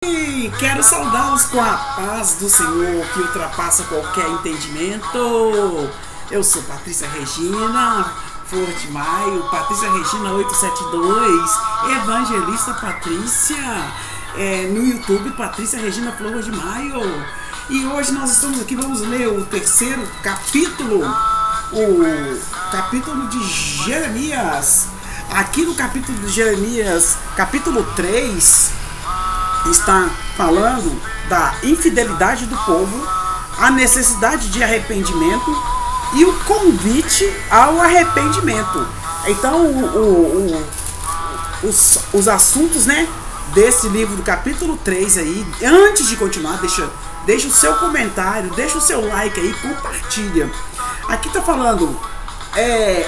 E quero saudá-los com a paz do Senhor que ultrapassa qualquer entendimento. Eu sou Patrícia Regina, Flor de Maio, Patrícia Regina 872, Evangelista Patrícia, no YouTube Patrícia Regina Flor de Maio. E hoje nós estamos aqui, vamos ler o terceiro capítulo, o capítulo de Jeremias. Aqui no capítulo de Jeremias, capítulo 3, está falando da infidelidade do povo, a necessidade de arrependimento e o convite ao arrependimento. Então os assuntos, né, desse livro do capítulo 3 aí, antes de continuar, deixa o seu comentário, deixa o seu like aí, compartilha. Aqui está falando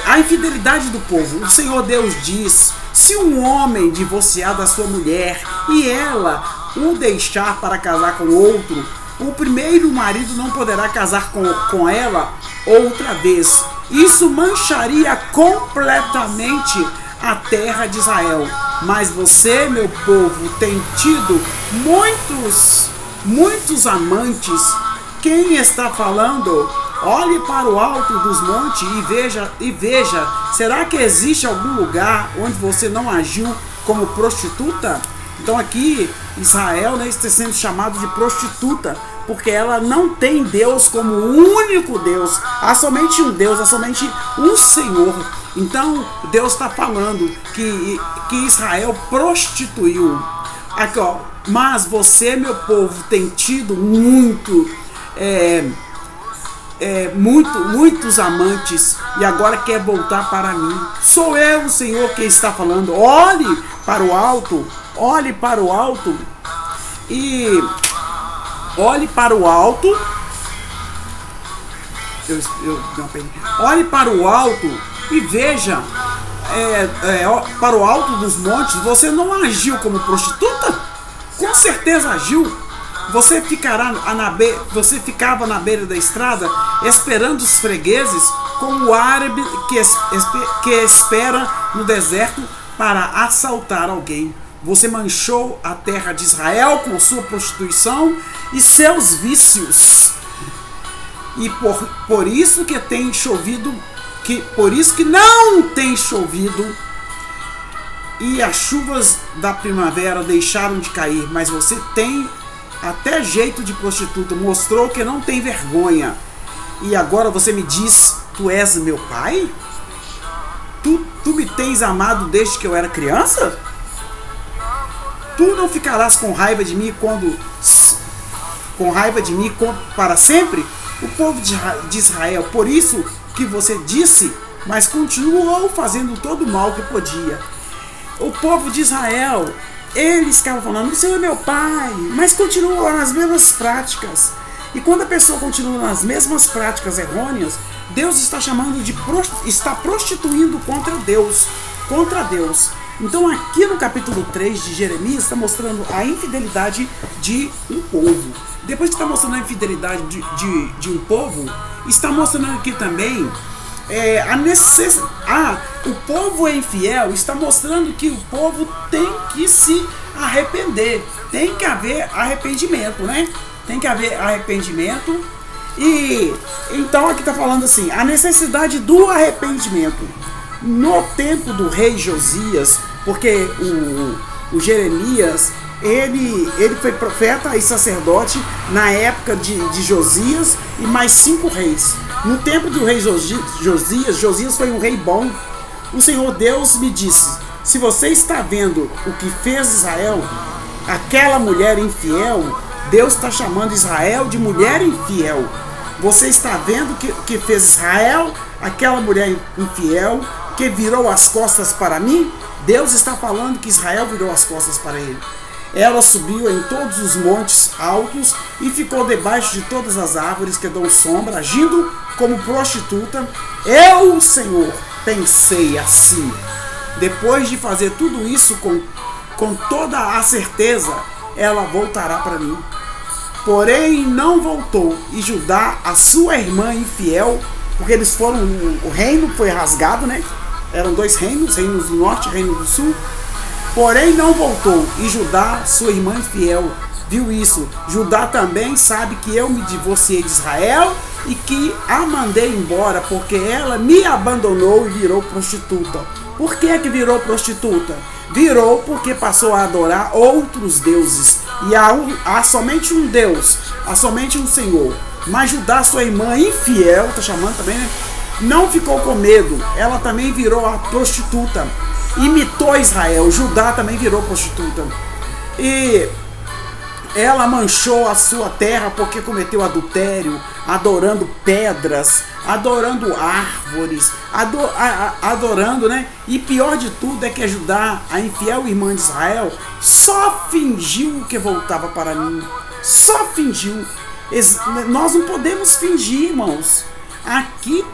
a infidelidade do povo. O Senhor Deus diz: se um homem divorciar da sua mulher e ela o deixar para casar com outro, o primeiro marido não poderá casar com ela outra vez. Isso mancharia completamente a terra de Israel. Mas você, meu povo, tem tido muitos amantes. Quem está falando? Olhe para o alto dos montes e veja, será que existe algum lugar onde você não agiu como prostituta? Então aqui Israel, né, está sendo chamado de prostituta, porque ela não tem Deus como único Deus. Há somente um Deus, há somente um Senhor. Então Deus está falando que Israel prostituiu. Aqui, ó, mas você, meu povo, tem tido muitos amantes e agora quer voltar para mim. Sou eu, o Senhor, que está falando. Olhe para o alto e olhe para o alto. Olhe para o alto e veja, para o alto dos montes. Você não agiu como prostituta? Com certeza agiu. Você ficava na beira da estrada esperando os fregueses, como o árabe que espera no deserto para assaltar alguém. Você manchou a terra de Israel com sua prostituição e seus vícios. E por isso que tem chovido, por isso que não tem chovido, e as chuvas da primavera deixaram de cair. Mas você tem até jeito de prostituta, mostrou que não tem vergonha. E agora você me diz: tu és meu pai? Tu me tens amado desde que eu era criança? Tu não ficarás com raiva de mim para sempre? O povo de Israel, por isso que você disse, mas continuou fazendo todo o mal que podia. O povo de Israel, eles ficavam falando: o Senhor é meu pai, mas continuam nas mesmas práticas. E quando a pessoa continua nas mesmas práticas errôneas, Deus está chamando está prostituindo contra Deus. Então aqui no capítulo 3 de Jeremias está mostrando a infidelidade de um povo. Depois que está mostrando a infidelidade de um povo, está mostrando aqui também o povo é infiel. Está mostrando que o povo tem que se arrepender. Tem que haver arrependimento, né? Tem que haver arrependimento. E então aqui está falando assim: a necessidade do arrependimento. No tempo do rei Josias, porque o Jeremias, ele foi profeta e sacerdote na época de Josias e mais 5 reis. No tempo do rei Josias foi um rei bom. O Senhor Deus me disse: se você está vendo o que fez Israel, aquela mulher infiel, Deus está chamando Israel de mulher infiel. Você está vendo o que fez Israel, aquela mulher infiel, que virou as costas para mim? Deus está falando que Israel virou as costas para ele. Ela subiu em todos os montes altos e ficou debaixo de todas as árvores que dão sombra, agindo como prostituta. Eu, Senhor, pensei assim: depois de fazer tudo isso com toda a certeza, ela voltará para mim. Porém não voltou, e Judá, a sua irmã infiel, porque eles foram, o reino foi rasgado, né? Eram 2 reinos, reino do norte e reino do sul. porém não voltou. E Judá, sua irmã infiel, viu isso. Judá também sabe que eu me divorciei de Israel e que a mandei embora, porque ela me abandonou e virou prostituta. Por que virou prostituta? Virou porque passou a adorar outros deuses. E há somente um Deus, há somente um Senhor. Mas Judá, sua irmã infiel, tá chamando também, né? Não ficou com medo. Ela também virou a prostituta. Imitou Israel. Judá também virou prostituta. E ela manchou a sua terra porque cometeu adultério, adorando pedras, adorando árvores, adorando, né? E pior de tudo é que Judá, a infiel irmã de Israel, só fingiu que voltava para mim. Só fingiu. Nós não podemos fingir, irmãos. Aqui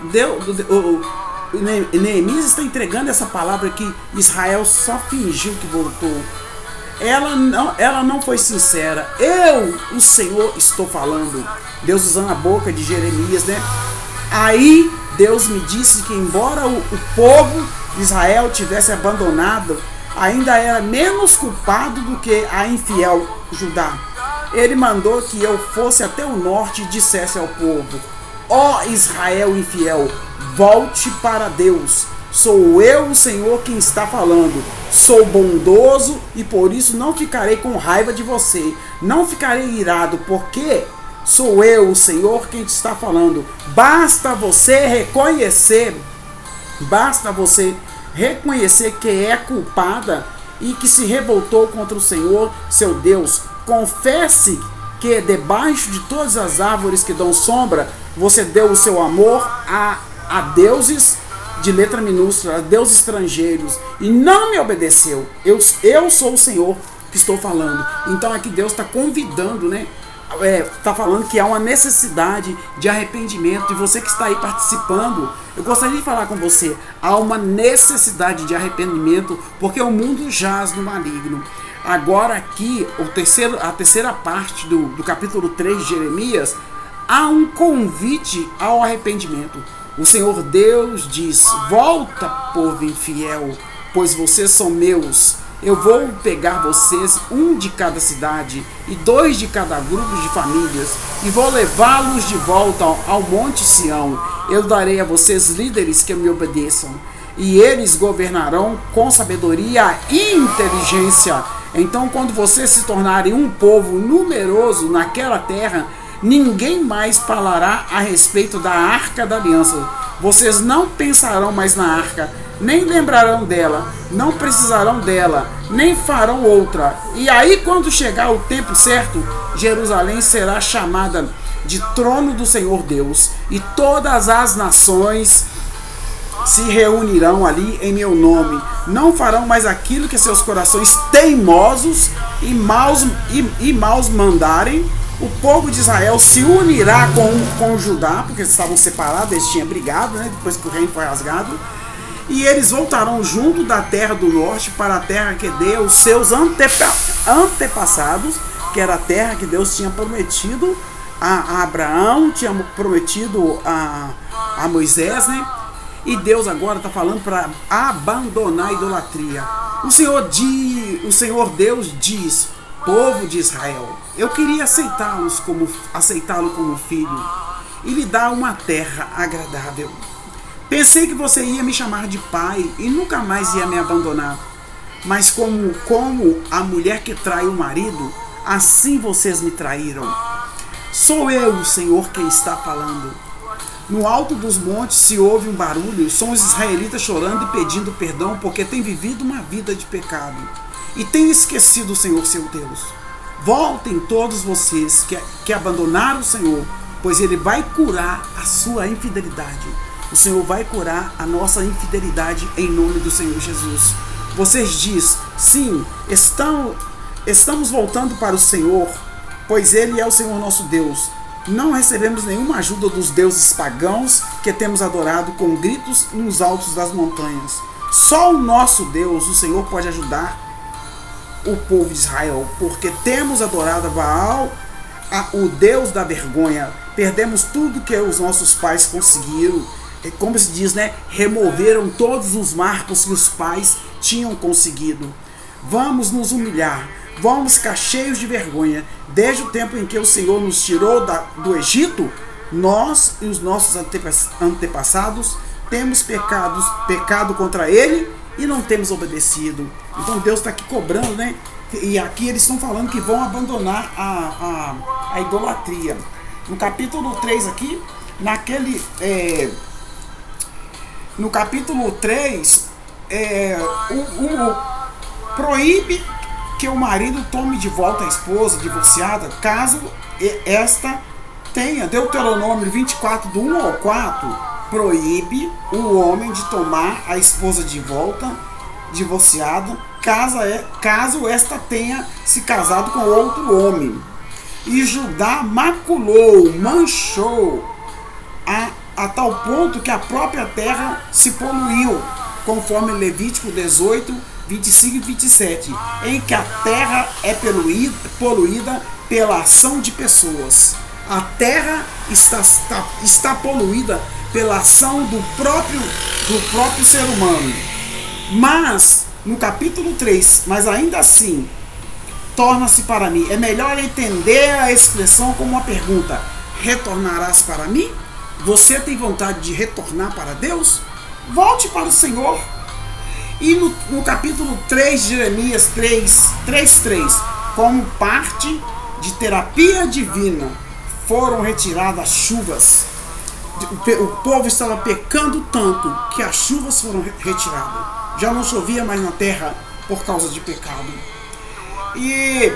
Neemias está entregando essa palavra que Israel só fingiu que voltou. Ela não foi sincera. Eu, o Senhor, estou falando. Deus usando a boca de Jeremias, né? Aí Deus me disse que embora o povo de Israel tivesse abandonado, ainda era menos culpado do que a infiel Judá. Ele mandou que eu fosse até o norte e dissesse ao povo: ó Israel infiel, volte para Deus. Sou eu, o Senhor, quem está falando. Sou bondoso e por isso não ficarei com raiva de você. Não ficarei irado, porque sou eu, o Senhor, quem te está falando. Basta você reconhecer que é culpada e que se revoltou contra o Senhor, seu Deus. Confesse que debaixo de todas as árvores que dão sombra, você deu o seu amor a deuses de letra minúscula, a deuses estrangeiros, e não me obedeceu. Eu sou o Senhor que estou falando. Então aqui Deus está convidando, né? Está falando que há uma necessidade de arrependimento. E você que está aí participando, eu gostaria de falar com você: há uma necessidade de arrependimento, porque o mundo jaz no maligno. Agora aqui, a terceira parte do capítulo 3 de Jeremias, há um convite ao arrependimento. O Senhor Deus diz: volta, povo infiel, pois vocês são meus. Eu vou pegar vocês, um de cada cidade e 2 de cada grupo de famílias, e vou levá-los de volta ao monte Sião. Eu darei a vocês líderes que me obedeçam, e eles governarão com sabedoria e inteligência. Então, quando vocês se tornarem um povo numeroso naquela terra, ninguém mais falará a respeito da Arca da Aliança. Vocês não pensarão mais na arca, nem lembrarão dela, não precisarão dela, nem farão outra. E aí, quando chegar o tempo certo, Jerusalém será chamada de trono do Senhor Deus, e todas as nações se reunirão ali em meu nome. Não farão mais aquilo que seus corações teimosos e maus mandarem. O povo de Israel se unirá com Judá, porque eles estavam separados, eles tinham brigado, né, depois que o reino foi rasgado. E eles voltarão junto da terra do norte para a terra que deu os seus antepassados, que era a terra que Deus tinha prometido a Abraão, tinha prometido a Moisés, né? E Deus agora está falando para abandonar a idolatria. O Senhor Deus diz: povo de Israel, eu queria aceitá-lo como filho e lhe dar uma terra agradável. Pensei que você ia me chamar de pai e nunca mais ia me abandonar. Mas como a mulher que trai o marido, assim vocês me traíram. Sou eu, o Senhor, quem está falando. No alto dos montes se ouve um barulho, são os israelitas chorando e pedindo perdão porque têm vivido uma vida de pecado e têm esquecido o Senhor seu Deus. Voltem todos vocês que abandonaram o Senhor, pois Ele vai curar a sua infidelidade. O Senhor vai curar a nossa infidelidade em nome do Senhor Jesus. Vocês dizem: sim, estamos voltando para o Senhor, pois Ele é o Senhor nosso Deus. Não recebemos nenhuma ajuda dos deuses pagãos que temos adorado com gritos nos altos das montanhas. Só o nosso Deus, o Senhor, pode ajudar o povo de Israel, porque temos adorado a Baal, o Deus da vergonha. Perdemos tudo que os nossos pais conseguiram. Como se diz, né? Removeram todos os marcos que os pais tinham conseguido. vamos nos humilhar, vamos ficar cheios de vergonha. Desde o tempo em que o Senhor nos tirou do Egito, nós e os nossos antepassados temos pecado contra Ele e não temos obedecido. Então Deus está aqui cobrando, né? E aqui eles estão falando que vão abandonar a idolatria. No capítulo 3 aqui, no capítulo 3, proíbe que o marido tome de volta a esposa divorciada, caso esta tenha. Deuteronômio 24, do 1 ao 4, proíbe o homem de tomar a esposa de volta divorciada, caso esta tenha se casado com outro homem. E Judá maculou, manchou, a tal ponto que a própria terra se poluiu, conforme Levítico 18, 25 e 27, em que a terra é poluída pela ação de pessoas. A terra está poluída pela ação do próprio ser humano. Mas, no capítulo 3, mas ainda assim, torna-se para mim. É melhor entender a expressão como uma pergunta: retornarás para mim? Você tem vontade de retornar para Deus? Volte para o Senhor. E no capítulo 3 de Jeremias 3:3, como parte de terapia divina, foram retiradas as chuvas. O povo estava pecando tanto que as chuvas foram retiradas. Já não chovia mais na terra por causa de pecado. E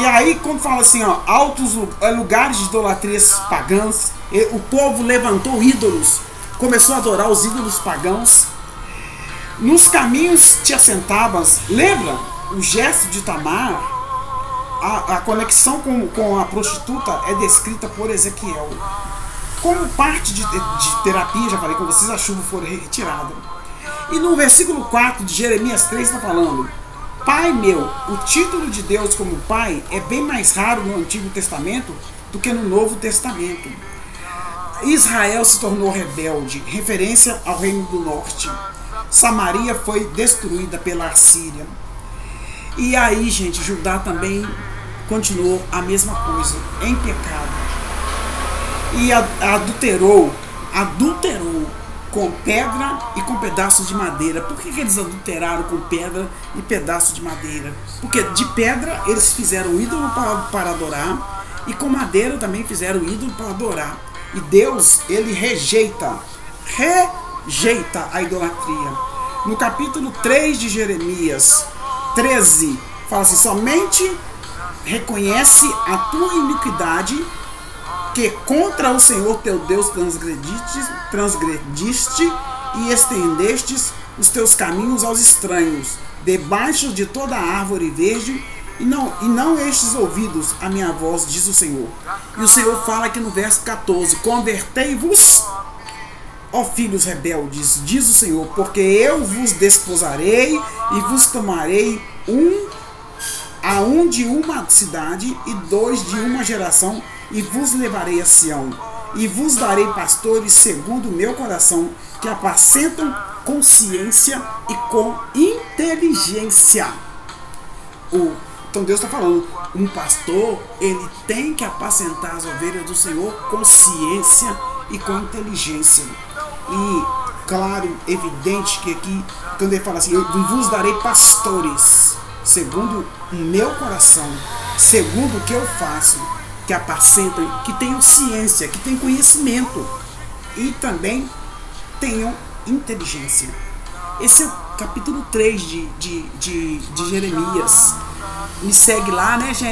aí, quando fala assim, altos lugares de idolatrias pagãs, o povo levantou ídolos, começou a adorar os ídolos pagãos. Nos caminhos te assentavas. Lembra o gesto de Tamar? A conexão com a prostituta é descrita por Ezequiel. Como parte de terapia, já falei com vocês, a chuva foi retirada. E no versículo 4 de Jeremias 3 está falando: Pai meu, o título de Deus como Pai é bem mais raro no Antigo Testamento do que no Novo Testamento. Israel se tornou rebelde, referência ao Reino do Norte. Samaria foi destruída pela Assíria. E aí, gente, Judá também continuou a mesma coisa, em pecado. E adulterou com pedra e com pedaços de madeira. Por que eles adulteraram com pedra e pedaços de madeira? Porque de pedra eles fizeram ídolo para adorar, e com madeira também fizeram ídolo para adorar. E Deus, ele rejeita a idolatria. No capítulo 3 de Jeremias 13, fala assim: somente reconhece a tua iniquidade, que contra o Senhor teu Deus transgrediste e estendestes os teus caminhos aos estranhos, debaixo de toda árvore verde, e não estes ouvidos a minha voz, diz o Senhor. E o Senhor fala aqui no verso 14: convertei-vos, ó filhos rebeldes, diz o Senhor, porque eu vos desposarei e vos tomarei um de uma cidade e dois de uma geração, e vos levarei a Sião, e vos darei pastores segundo o meu coração, que apacentam com ciência e com inteligência. Então Deus está falando, um pastor, ele tem que apacentar as ovelhas do Senhor com ciência e com inteligência. E claro, evidente que aqui, quando ele fala assim: eu vos darei pastores segundo o meu coração, segundo o que eu faço, que apacentam, que tenham ciência, que tenham conhecimento e também tenham inteligência. Esse é o capítulo 3 de Jeremias. Me segue lá, né, gente?